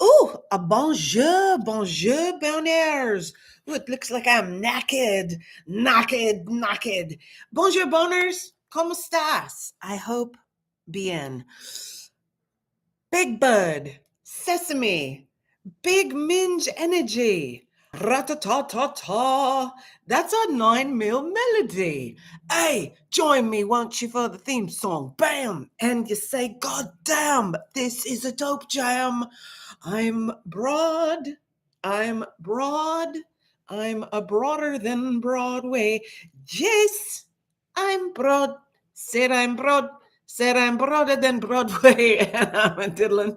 Ooh, a bonjour, bonjour, boners. Ooh, it looks like I'm knackered. Bonjour, boners. ¿Cómo estás? I hope bien. Big Bud, Sesame, Big Minge Energy. Rat-a-ta-ta-ta. That's a 9 mil melody. Hey, join me, won't you, for the theme song? Bam! And you say, God damn, this is a dope jam. I'm broad. I'm broad. I'm a broader than Broadway. Yes, I'm broad. Said I'm broad. Said I'm broader than Broadway. And I'm diddling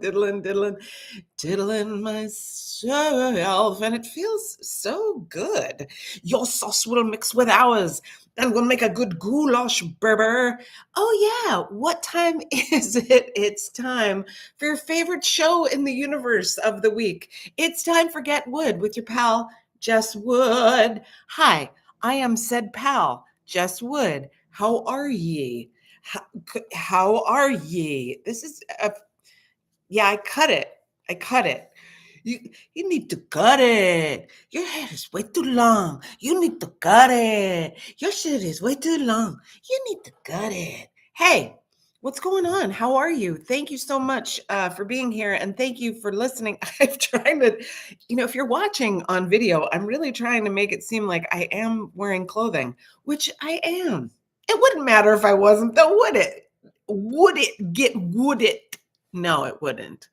myself. And it feels so good. Your sauce will mix with ours and we'll make a good goulash, Berber. Oh, yeah. What time is it? It's time for your favorite show in the universe of the week. It's time for Get Wood with your pal, Jess Wood. Hi, I am said pal, Jess Wood. How are ye? How are ye? This is yeah, I cut it. You you need to cut it. Your hair is way too long. You need to cut it. Your shit is way too long. You need to cut it. Hey, what's going on? How are you? Thank you so much for being here, and thank you for listening. I'm trying to, if you're watching on video, I'm really trying to make it seem like I am wearing clothing, which I am. It wouldn't matter if I wasn't, though, would it? Would it? No, it wouldn't.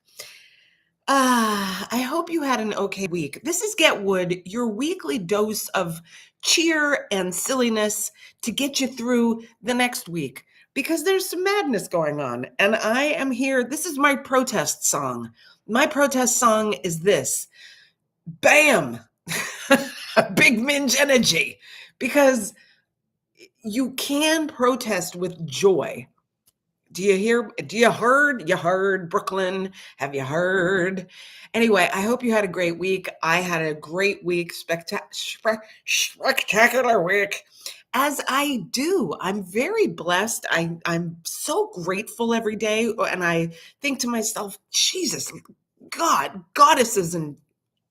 I hope you had an okay week. This is Get Wood, your weekly dose of cheer and silliness to get you through the next week because there's some madness going on. And I am here. This is my protest song. My protest song is this. Bam! Big Minge energy. Because you can protest with joy. You heard Brooklyn? Have you heard? Anyway, I hope you had a great week. I had a great week, spectacular week. As I do, I'm very blessed. I'm so grateful every day. And I think to myself, Jesus, God, goddesses and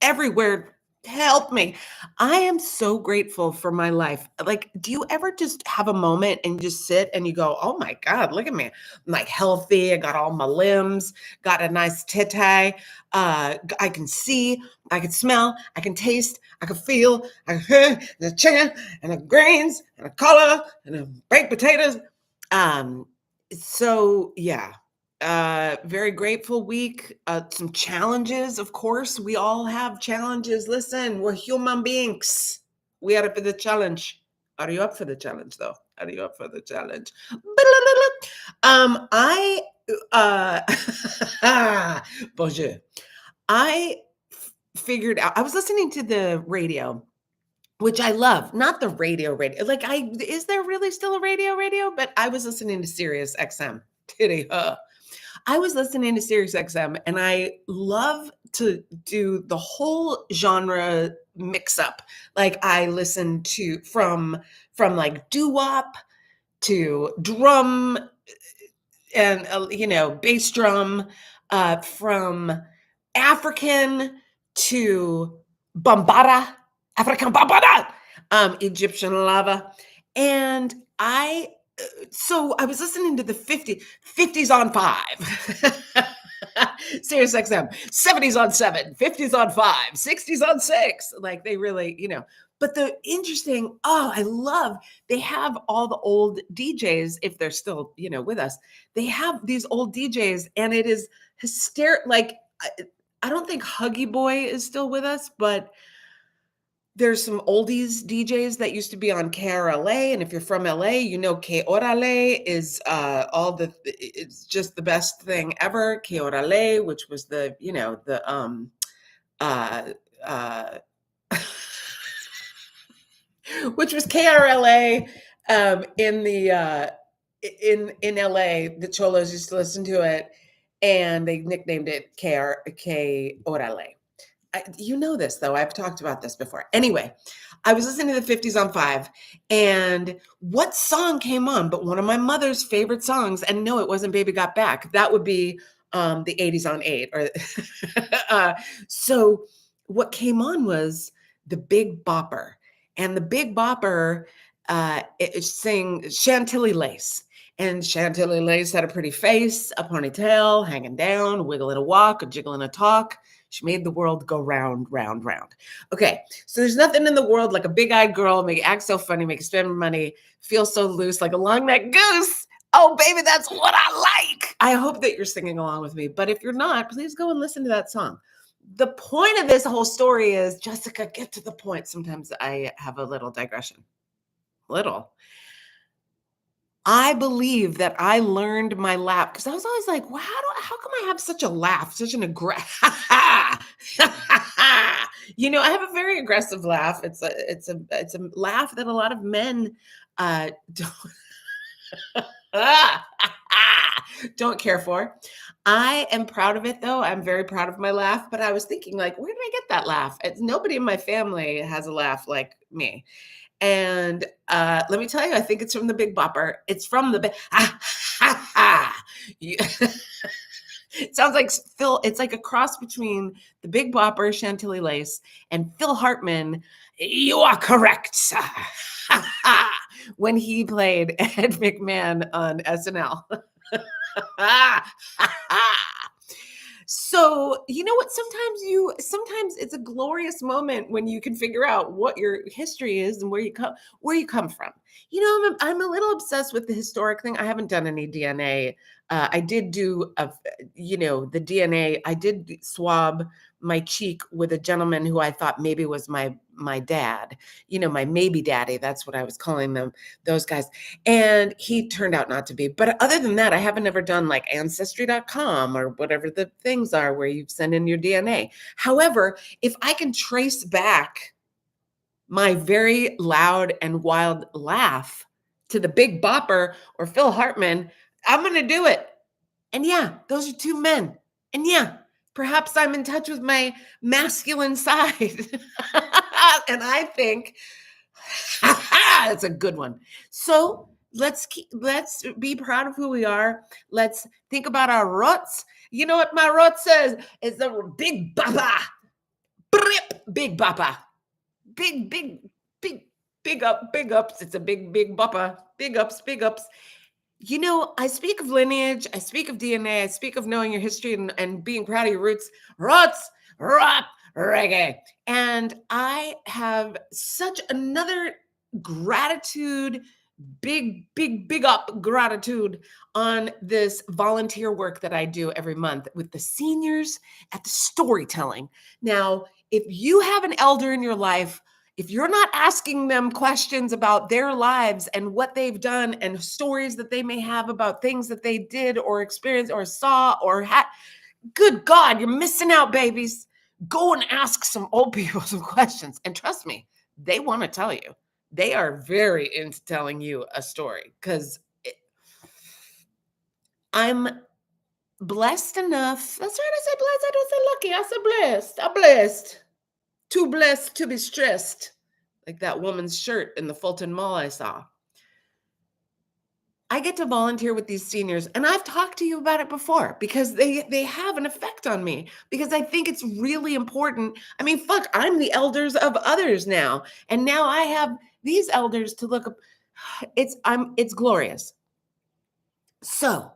everywhere, help me. I am so grateful for my life. Like, do you ever just have a moment and just sit and you go, oh my God, look at me. I'm like healthy. I got all my limbs, got a nice tete. I can see, I can smell, I can taste, I can feel, I can hear the chicken and the grains and the color and the baked potatoes. So yeah. Very grateful week. Some challenges, of course. We all have challenges. Listen, we're human beings. We are up for the challenge. Are you up for the challenge, though? Are you up for the challenge? Bonjour. I figured out. I was listening to the radio, which I love. Not the radio. Like, is there really still a radio? But I was listening to Sirius XM. Titty, I was listening to Sirius XM, and I love to do the whole genre mix up. Like, I listen to from like doo-wop to drum and bass drum, from African to bambara, African bambara, Egyptian lava, and so I was listening to the 50s on 5. Sirius XM, 70s on 7, 50s on 5, 60s on 6. Like, they really, but the interesting, I love, they have all the old DJs, if they're still, with us. They have these old DJs, and it is hysterical. Like, I don't think Huggy Boy is still with us, but there's some oldies DJs that used to be on KRLA, and if you're from LA, Que Orale is it's just the best thing ever. Que Orale, which was the which was KRLA in the in LA. The Cholos used to listen to it, and they nicknamed it Que Orale. You know this, though. I've talked about this before. Anyway, I was listening to the 50s on 5, and what song came on but one of my mother's favorite songs? And no, it wasn't Baby Got Back. That would be the 80s on 8 or so what came on was the Big Bopper. And the Big Bopper it sang Chantilly Lace. And Chantilly Lace had a pretty face, a ponytail, hanging down, a wiggle and a walk, a jiggle and a talk. She made the world go round, round, round. Okay, so there's nothing in the world like a big-eyed girl, make it act so funny, make it spend money, feel so loose like a long-necked goose. Oh, baby, that's what I like. I hope that you're singing along with me. But if you're not, please go and listen to that song. The point of this whole story is, Jessica, get to the point. Sometimes I have a little digression. Little. I believe that I learned my laugh because I was always like, well, how come I have such a laugh, such an aggressive, I have a very aggressive laugh. It's a laugh that a lot of men don't don't care for. I am proud of it though. I'm very proud of my laugh, but I was thinking like, where did I get that laugh? Nobody in my family has a laugh like me. And let me tell you, I think it's from the Big Bopper. It's from the it sounds like Phil. It's like a cross between the Big Bopper, Chantilly Lace, and Phil Hartman. You are correct, when he played Ed McMahon on SNL. So, you know what? Sometimes it's a glorious moment when you can figure out what your history is and where you come from. I'm a little obsessed with the historic thing. I haven't done any DNA. I did do the DNA. I did swab my cheek with a gentleman who I thought maybe was my dad, my maybe daddy. That's what I was calling them, those guys. And he turned out not to be. But other than that, I haven't ever done like ancestry.com or whatever the things are where you send in your DNA. However, if I can trace back my very loud and wild laugh to the Big Bopper or Phil Hartman, I'm going to do it. And yeah, those are two men. And yeah, perhaps I'm in touch with my masculine side. And I think it's a good one. So let's be proud of who we are. Let's think about our roots. You know what my root says? It's the Big Bopper. Big Bopper. Big ups. It's a big bopper. Big ups. I speak of lineage, I speak of DNA, I speak of knowing your history and being proud of your roots. Roots, rap, reggae. And I have such another gratitude, big up gratitude on this volunteer work that I do every month with the seniors at the storytelling. Now, if you have an elder in your life, if you're not asking them questions about their lives and what they've done and stories that they may have about things that they did or experienced or saw or had, good God, you're missing out, babies. Go and ask some old people some questions. And trust me, they want to tell you. They are very into telling you a story because I'm blessed enough. That's right, I said blessed. I don't say lucky. I said blessed. I'm blessed. Too blessed to be stressed, like that woman's shirt in the Fulton Mall I saw. I get to volunteer with these seniors, and I've talked to you about it before because they have an effect on me because I think it's really important. I mean, fuck, I'm the elders of others now, and now I have these elders to look up. It's glorious. So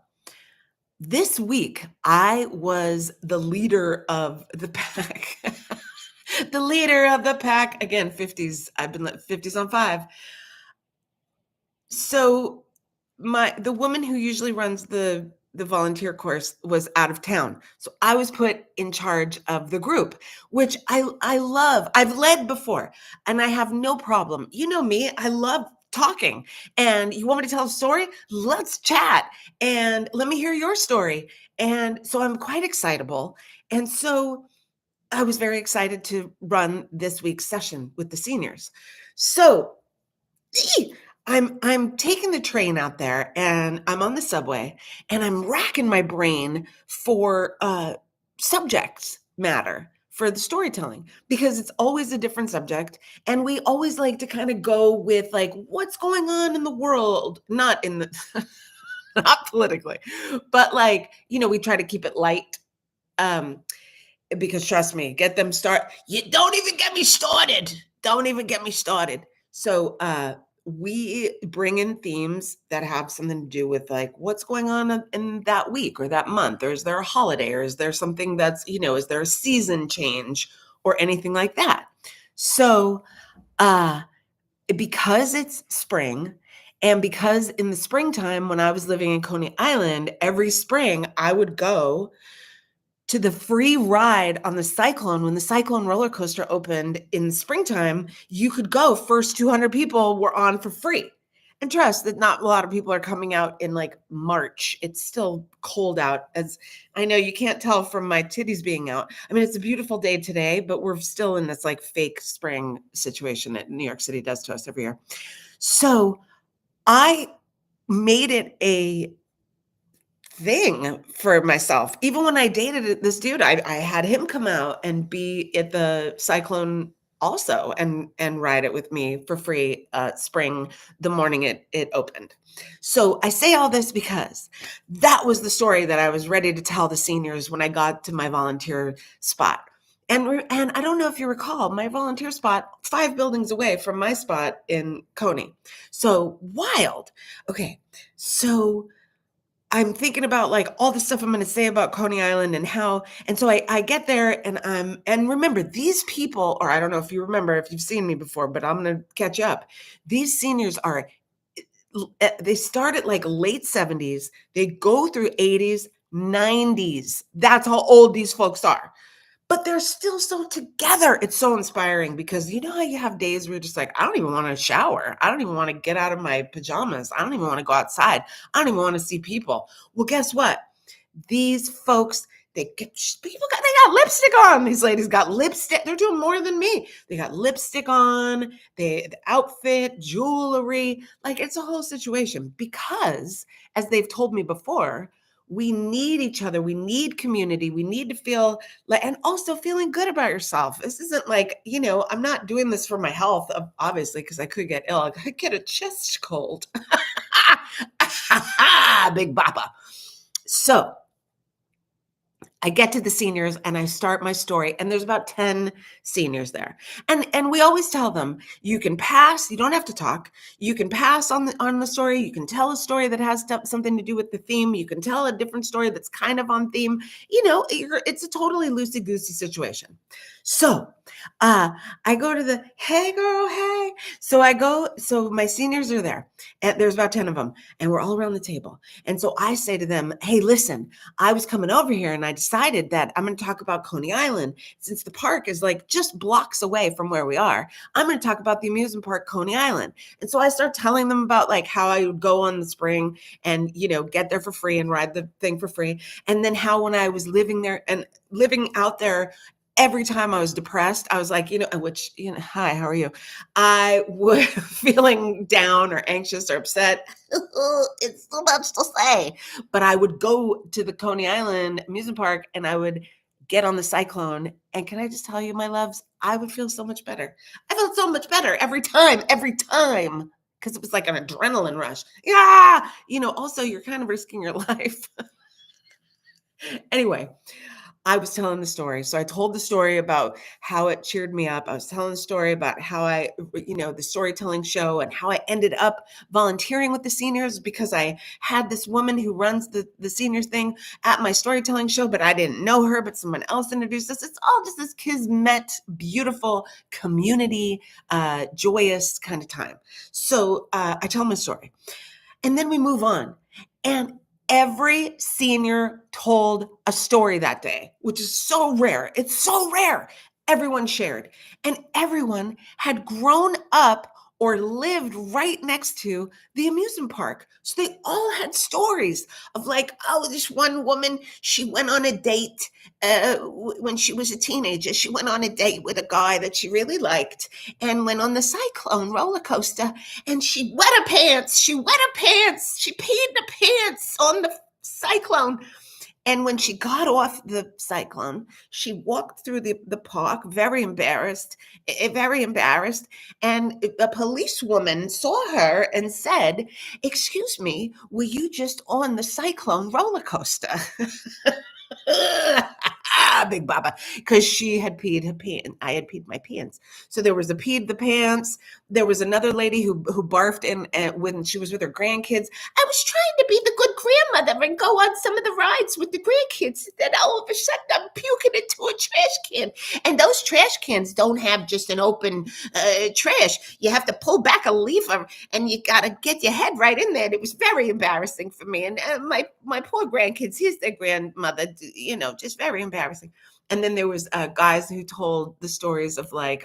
this week, I was the leader of the pack. The leader of the pack. Again, 50s. I've been 50s on 5. So the woman who usually runs the volunteer course was out of town. So I was put in charge of the group, which I love. I've led before and I have no problem. You know me, I love talking. And you want me to tell a story? Let's chat and let me hear your story. And so I'm quite excitable. And so I was very excited to run this week's session with the seniors. So I'm taking the train out there and I'm on the subway and I'm racking my brain for subject matter for the storytelling because it's always a different subject. And we always like to kind of go with like, what's going on in the world? Not in the not politically, but like, we try to keep it light. Um, because trust me, get them you don't even get me started. Don't even get me started. So we bring in themes that have something to do with like what's going on in that week or that month, or is there a holiday, or is there something that's, is there a season change or anything like that. So uh because it's spring, and because in the springtime when I was living in Coney Island, every spring I would go to the free ride on the Cyclone. When the Cyclone roller coaster opened in springtime, you could go. First 200 people were on for free. And trust that not a lot of people are coming out in like March. It's still cold out. As I know you can't tell from my titties being out. I mean, it's a beautiful day today, but we're still in this like fake spring situation that New York City does to us every year. So I made it a thing for myself. Even when I dated this dude, I had him come out and be at the Cyclone also and ride it with me for free spring, the morning it opened. So I say all this because that was the story that I was ready to tell the seniors when I got to my volunteer spot. And I don't know if you recall, my volunteer spot 5 buildings away from my spot in Coney. So wild. Okay. So I'm thinking about like all the stuff I'm going to say about Coney Island and so I get there and remember these people, or I don't know if you remember, if you've seen me before, but I'm going to catch you up. These seniors they start at like late 70s, they go through 80s, 90s. That's how old these folks are. But they're still so together. It's so inspiring because you know how you have days where you're just like, I don't even want to shower. I don't even want to get out of my pajamas. I don't even want to go outside. I don't even want to see people. Well, guess what? These folks, they got lipstick on. These ladies got lipstick. They're doing more than me. They got lipstick on, the outfit, jewelry. Like it's a whole situation because, as they've told me before, we need each other. We need community. We need to feel like, and also feeling good about yourself. This isn't like, I'm not doing this for my health, obviously, because I could get ill. I could get a chest cold. Big Bappa. So I get to the seniors and I start my story, and there's about 10 seniors there. And we always tell them, you can pass, you don't have to talk. You can pass on the story. You can tell a story that has something to do with the theme. You can tell a different story that's kind of on theme. It's a totally loosey-goosey situation. So I go to the, hey girl, hey. So my seniors are there, and there's about 10 of them, and we're all around the table. And so I say to them, hey, listen, I was coming over here and I decided that I'm going to talk about Coney Island. Since the park is like just blocks away from where we are, I'm going to talk about the amusement park, Coney Island. And so I start telling them about like how I would go on the spring and, get there for free and ride the thing for free. And then how when I was living there and living out there, every time I was depressed, I was like, hi, how are you? I was feeling down or anxious or upset. It's so much to say. But I would go to the Coney Island amusement park and I would get on the Cyclone. And can I just tell you, my loves, I would feel so much better. I felt so much better every time. Because it was like an adrenaline rush. Yeah. Also you're kind of risking your life. Anyway, I was telling the story. So I told the story about how it cheered me up. I was telling the story about how the storytelling show and how I ended up volunteering with the seniors because I had this woman who runs the seniors thing at my storytelling show, but I didn't know her, but someone else introduced us. It's all just this kismet, beautiful community, joyous kind of time. So I tell my story and then we move on. And every senior told a story that day, which is so rare. It's so rare. Everyone shared, and everyone had grown up or lived right next to the amusement park. So they all had stories of like, oh, this one woman, she went on a date when she was a teenager. She went on a date with a guy that she really liked and went on the Cyclone roller coaster, and she wet her pants. She peed her pants on the Cyclone. And when she got off the cyclone, she walked through the park, very embarrassed. And a policewoman saw her and said, "Excuse me, were you just on the cyclone roller coaster?" Big Baba, because she had peed her pants. I had peed my pants. So there was a peed the pants. There was another lady who barfed in when she was with her grandkids. I was trying to be the good grandmother and go on some of the rides with the grandkids. Then all of a sudden I'm puking into a trash can. And those trash cans don't have just an open trash. You have to pull back a lever and you got to get your head right in there. And it was very embarrassing for me. And my poor grandkids, here's their grandmother, just very embarrassing. And then there was guys who told the stories of like,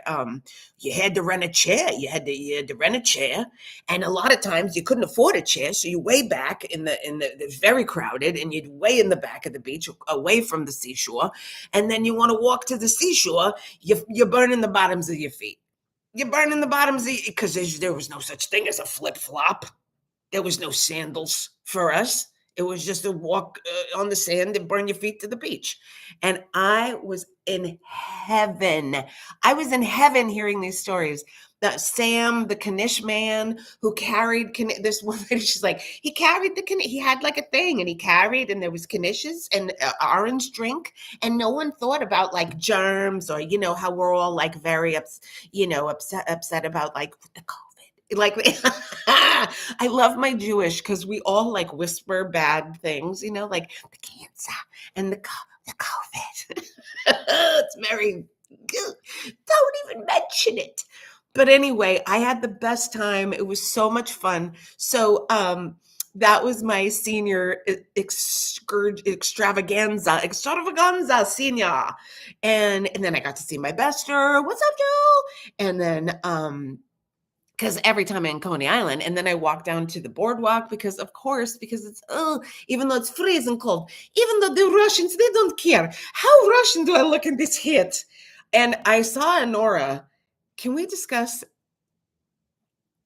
you had to rent a chair. You had to rent a chair, and a lot of times you couldn't afford a chair, so you way back in the very crowded, and you'd way in the back of the beach, away from the seashore. And then you want to walk to the seashore, you're burning the bottoms of your feet. You're burning the bottoms because there was no such thing as a flip flop. There was no sandals for us. It was just a walk on the sand and burn your feet to the beach. And I was in heaven. I was in heaven hearing these stories. That Sam, the Kanish man who carried this one lady, she's like, he carried he had like a thing and he carried, and there was Kanishes and orange drink. And no one thought about like germs or, how we're all like very upset about like the like I love my Jewish because we all like whisper bad things, like the cancer and the COVID. It's very, don't even mention it. But anyway, I had the best time. It was so much fun. So that was my senior extravaganza senior. And then I got to see my bester. What's up, Joe? And then because every time I'm in Coney Island, and then I walk down to the boardwalk because it's, even though it's freezing cold, even though the Russians, they don't care. How Russian do I look in this hit? And I saw Honora. Can we discuss?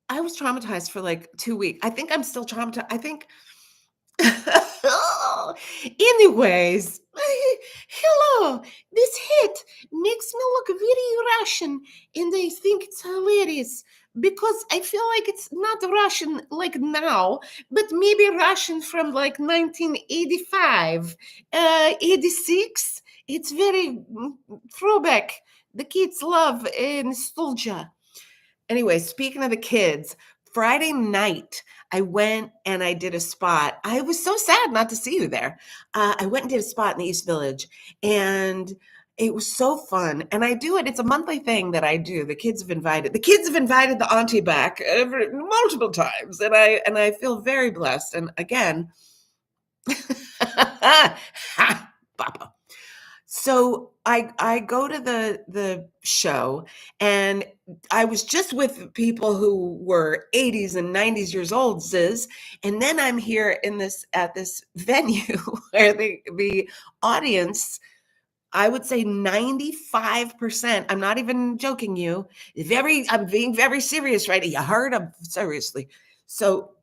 I was traumatized for like 2 weeks. I think I'm still traumatized. I think. Anyways, hello. This hit makes me look very Russian, and I think it's hilarious because I feel like it's not Russian like now, but maybe Russian from like 1985, 86. It's very throwback. The kids love nostalgia. Anyway, speaking of the kids, Friday night, I went and I did a spot. I was so sad not to see you there. I went and did a spot in the East Village, and it was so fun. And I do it. It's a monthly thing that I do. The kids have invited the auntie back multiple times, and I feel very blessed. And again, Papa. So I go to the show, and I was just with people who were 80s and 90s years old, Ziz, and then I'm here at this venue where the audience, I would say 95%, I'm not even joking you, I'm being very serious, right? You heard I'm seriously. So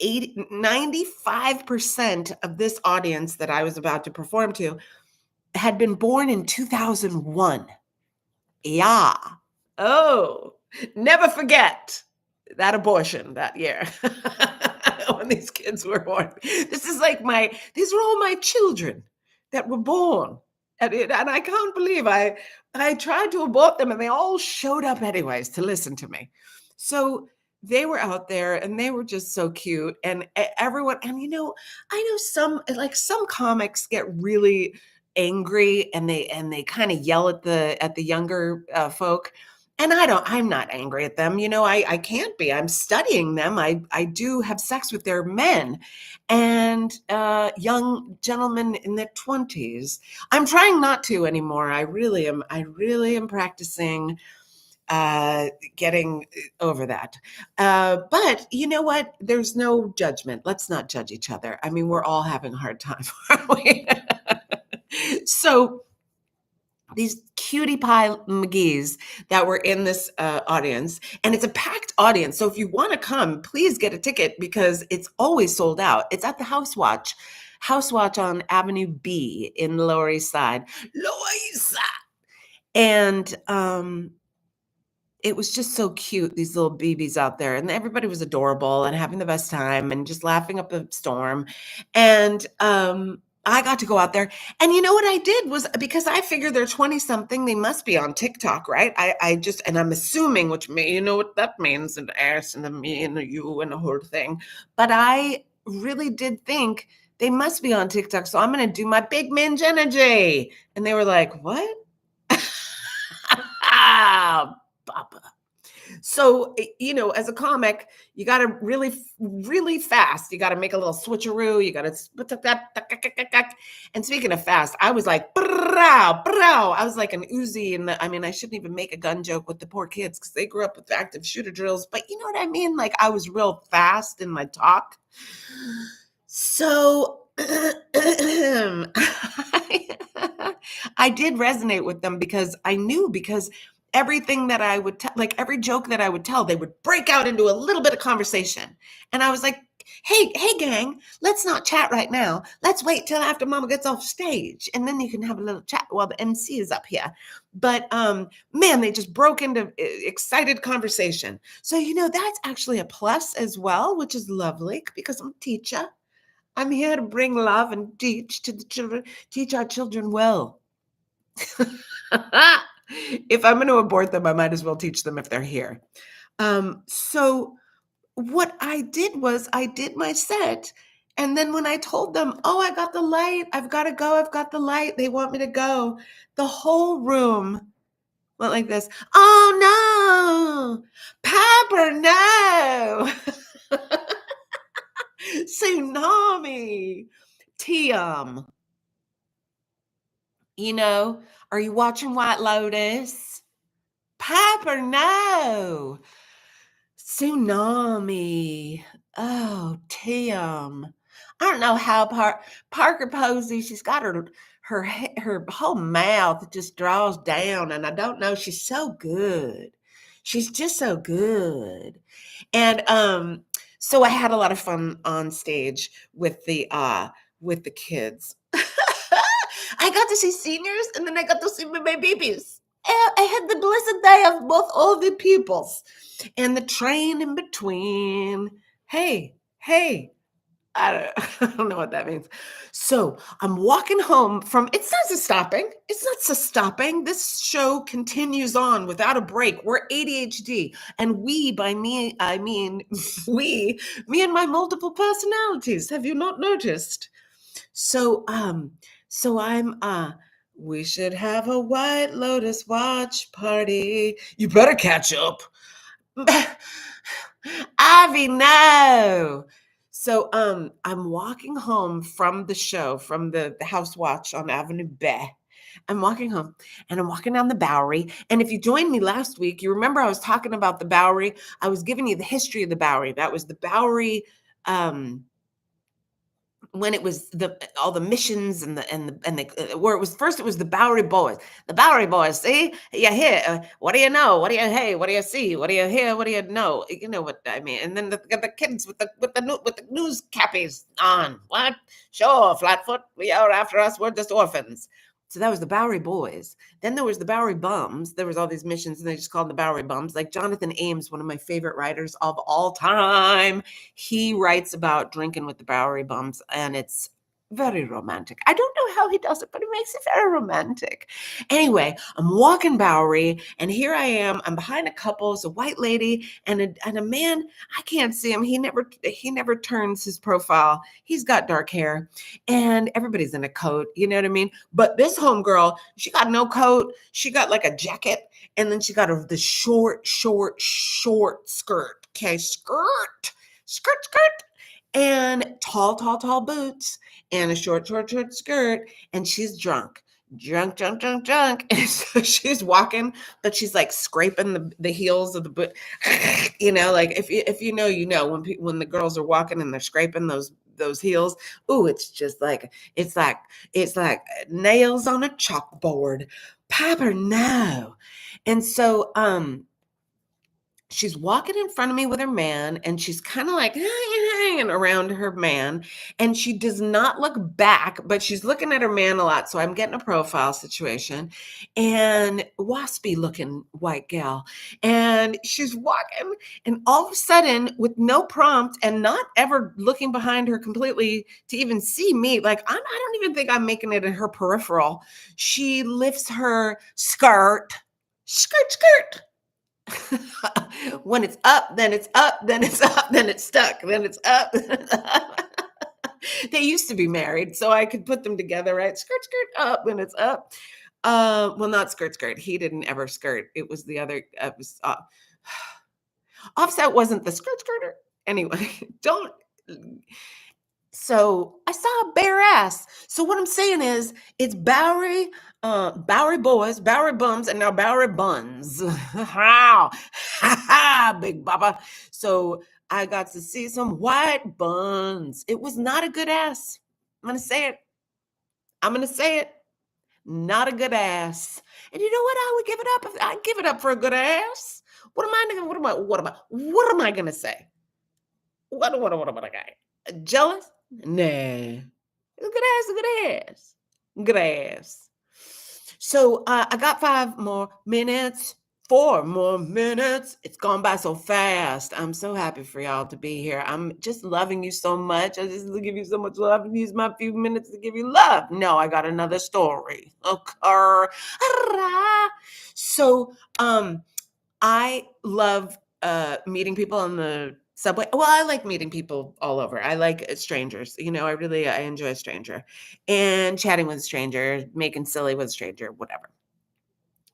95% of this audience that I was about to perform to had been born in 2001. Yeah. Oh, never forget that abortion that year when these kids were born. These are all my children that were born. And I can't believe I tried to abort them and they all showed up anyways to listen to me. So they were out there and they were just so cute. And everyone, and I know some comics get really angry and they kind of yell at the younger folk, and I'm not angry at them. I can't be. I'm studying them. I do have sex with their men and young gentlemen in their 20s. I'm trying not to anymore. I really am practicing getting over that. But you know what? There's no judgment. Let's not judge each other. I mean, we're all having a hard time, aren't we? So these cutie pie McGee's that were in this audience, and it's a packed audience. So if you want to come, please get a ticket because it's always sold out. It's at the House Watch. House Watch on Avenue B in the Lower East Side. Lower East Side. And it was just so cute, these little BBs out there, and everybody was adorable and having the best time and just laughing up a storm. And I got to go out there. And you know what I did was, because I figured they're 20 something, they must be on TikTok, right? I just, and I'm assuming, which you know what that means, an ass and a me and a you and the whole thing. But I really did think they must be on TikTok. So I'm going to do my big minge energy. And they were like, what? Papa. So, you know, as a comic, you got to really fast. You got to make a little switcheroo. You got to. And speaking of fast, I was like, brow, brow. I was like an Uzi. And I mean, I shouldn't even make a gun joke with the poor kids because they grew up with active shooter drills. But you know what I mean? Like, I was real fast in my talk. So I did resonate with them because I knew, because everything that I would tell, like every joke that I would tell, they would break out into a little bit of conversation. And I was like, hey, gang, let's not chat right now. Let's wait till after Mama gets off stage. And then you can have a little chat while the MC is up here. But man, they just broke into excited conversation. So, you know, that's actually a plus as well, which is lovely because I'm a teacher. I'm here to bring love and teach to the children, teach our children well. If I'm going to abort them, I might as well teach them if they're here. So what I did was I did my set. And then when I told them, oh, I got the light, I've got to go, I've got the light, they want me to go, the whole room went like this. Oh, no, Pepper, no. Tsunami. Tiam. You know, are you watching White Lotus? Piper, no. Tsunami. Oh, Tim. I don't know how Parker Posey, she's got her whole mouth just draws down, and I don't know, she's so good. She's just so good. And so I had a lot of fun on stage with the kids. I got to see seniors, and then I got to see my babies. I had the blessed day of both all the peoples and the train in between. Hey, I don't, I don't know what that means. So I'm walking home from, it's not stopping. It's not stopping. This show continues on without a break. We're ADHD. And we, by me, I mean me and my multiple personalities. Have you not noticed? So, I'm we should have a White Lotus watch party. You better catch up. Ivy, no. So, I'm walking home from the show, from the House Watch on Avenue B. I'm walking home and I'm walking down the Bowery. And if you joined me last week, you remember I was talking about the Bowery. I was giving you the history of the Bowery. That was the Bowery, when it was all the missions and where it was first, it was the Bowery Boys. The Bowery Boys, see? You hear, what do you know? What do you, hey, what do you see? What do you hear? What do you know? You know what I mean? And then the kids with the news cappies on. What? Sure, Flatfoot, we are after us, we're just orphans. So that was the Bowery Boys. Then there was the Bowery Bums. There was all these missions, and they just called them the Bowery Bums. Like Jonathan Ames, one of my favorite writers of all time, he writes about drinking with the Bowery Bums, and it's very romantic. I don't know how he does it, but it makes it very romantic. Anyway, I'm walking Bowery, and here I am. I'm behind a couple. It's a white lady and a man. I can't see him. He never turns his profile. He's got dark hair, and everybody's in a coat. You know what I mean? But this homegirl, she got no coat. She got like a jacket, and then she got the short skirt. Okay, skirt, and tall boots and a short skirt, and she's drunk. And so she's walking, but she's like scraping the heels of the boot. You know, like if you know, you know, when the girls are walking and they're scraping those heels. Ooh, it's like nails on a chalkboard. Papa, no. And so she's walking in front of me with her man, and she's kind of like, hanging around her man, and she does not look back, but she's looking at her man a lot. So I'm getting a profile situation, and waspy looking white gal. And she's walking, and all of a sudden, with no prompt and not ever looking behind her completely to even see me, like I don't even think I'm making it in her peripheral. She lifts her skirt, when it's up, then it's up, then it's up, then it's stuck, then it's up. They used to be married, so I could put them together, right? Skirt, up, then it's up. Well, not skirt. He didn't ever skirt. It was the other. It was Offset wasn't the skirter. Anyway, don't. So I saw a bare ass. So what I'm saying is, it's Bowery, Bowery boys, Bowery bums, and now Bowery buns. How, Big Baba. So I got to see some white buns. It was not a good ass. I'm gonna say it. I'm gonna say it. Not a good ass. And you know what? I would give it up. I'd give it up for a good ass. What am I gonna say? What am I guy? Jealous? Nah. A good ass. Good ass. So I got 5 more minutes. 4 more minutes. It's gone by so fast. I'm so happy for y'all to be here. I'm just loving you so much. I just give you so much love and use my few minutes to give you love. No, I got another story. Okay. So I love meeting people on the subway. Well, I like meeting people all over. I like strangers. I enjoy a stranger and chatting with a stranger, making silly with a stranger, whatever.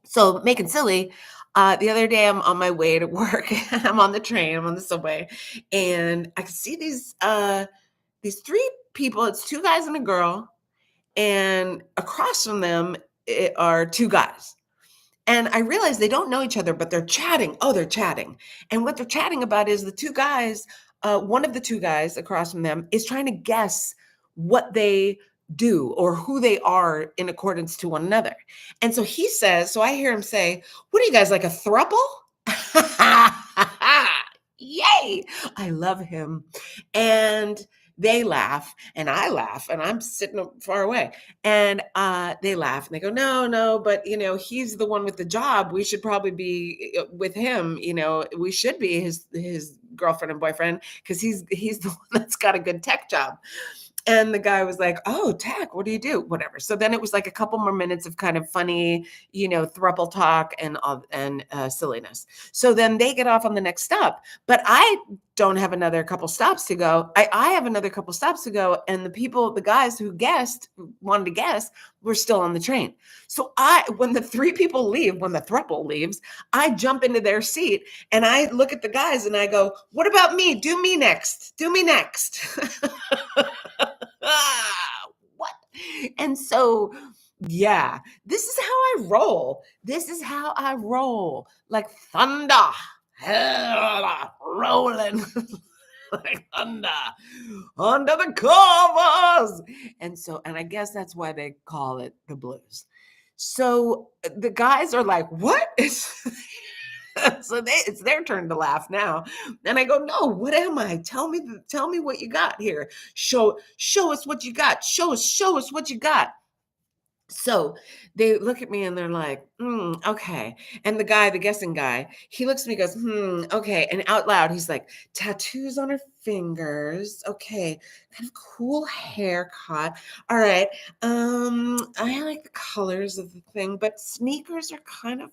So making silly. The other day, I'm on my way to work. I'm on the train. I'm on the subway, and I can see these 3 people. It's 2 guys and a girl, and across from them are 2 guys. And I realize they don't know each other, but they're chatting. Oh, they're chatting. And what they're chatting about is the 2 guys, one of the 2 guys across from them is trying to guess what they do or who they are in accordance to one another. And so he says, so I hear him say, "What are you guys, like a thruple?" Yay. I love him. And they laugh and I laugh and I'm sitting far away. And they laugh and they go, no, but he's the one with the job. We should probably be with him. We should be his girlfriend and boyfriend because he's the one that's got a good tech job. And the guy was like, "Oh, tech, what do you do?" Whatever. So then it was like a couple more minutes of kind of funny, throuple talk and silliness. So then they get off on the next stop, but I don't have another couple stops to go. I have another couple stops to go, and the guys who wanted to guess, were still on the train. So when the 3 people leave, when the throuple leaves, I jump into their seat and I look at the guys and I go, "What about me? Do me next. Do me next." What? And so, yeah, this is how I roll. This is how I roll, like thunder, rolling like thunder under the covers. And I guess that's why they call it the blues. So the guys are like, "What is?" So it's their turn to laugh now. And I go, "No, what am I? Tell me what you got here. Show us what you got. Show us what you got." So they look at me and they're like, "Okay." And the guessing guy, he looks at me and goes, "Okay." And out loud, he's like, "Tattoos on her fingers. Okay. Kind of cool haircut. All right. I like the colors of the thing, but sneakers are kind of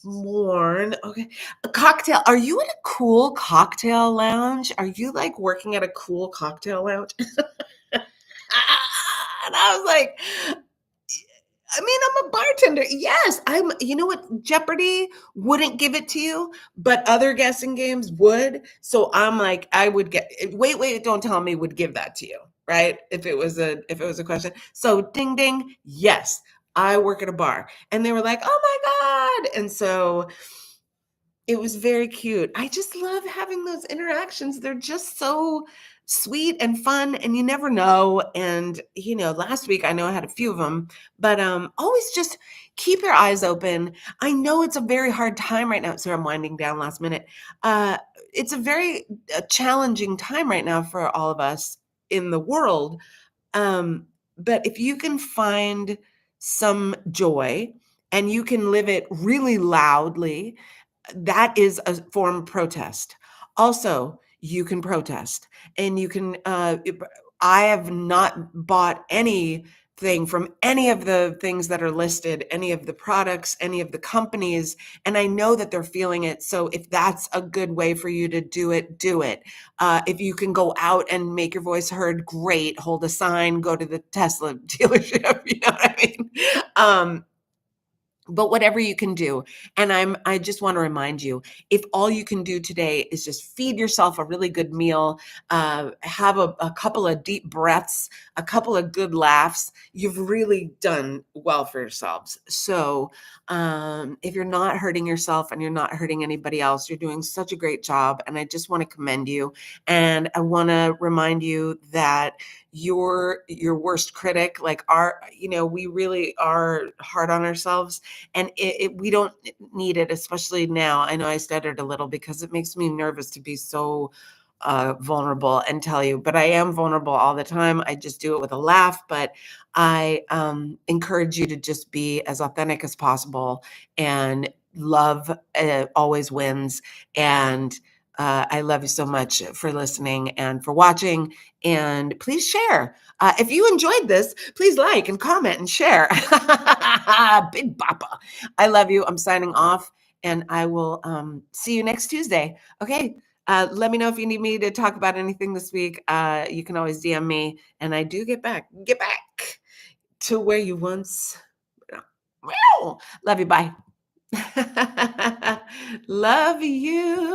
worn. Okay. A cocktail. Are you in a cool cocktail lounge? Are you like working at a cool cocktail lounge?" And I was like, I'm a bartender. Yes, you know what? Jeopardy wouldn't give it to you, but other guessing games would. So I'm like, I would get, wait, don't tell me would give that to you, right? If it was a question. So ding, ding. Yes, I work at a bar. And they were like, "Oh my God." And so it was very cute. I just love having those interactions. They're just so sweet and fun, and you never know. And last week I know I had a few of them, but always just keep your eyes open. I know it's a very hard time right now. So I'm winding down last minute. Uh, it's a very challenging time right now for all of us in the world. Um, but if you can find some joy and you can live it really loudly, that is a form of protest. Also, you can protest and you can I have not bought anything from any of the things that are listed, any of the products, any of the companies, and I know that they're feeling it. So if that's a good way for you to do it, do it. If you can go out and make your voice heard, great. Hold a sign, go to the Tesla dealership. You know what I mean? Um, but whatever you can do. And I just want to remind you, if all you can do today is just feed yourself a really good meal, have a couple of deep breaths, a couple of good laughs, you've really done well for yourselves. So if you're not hurting yourself and you're not hurting anybody else, you're doing such a great job. And I just want to commend you. And I want to remind you that your worst critic, like we really are hard on ourselves, and we don't need it, especially now. I know I stuttered a little because it makes me nervous to be so vulnerable and tell you, but I am vulnerable all the time. I just do it with a laugh, but I encourage you to just be as authentic as possible, and love always wins. And I love you so much for listening and for watching, and please share. If you enjoyed this, please like and comment and share. Big Papa. I love you. I'm signing off, and I will see you next Tuesday. Okay. Let me know if you need me to talk about anything this week. You can always DM me, and I do get back to where you once. Love you. Bye. Love you.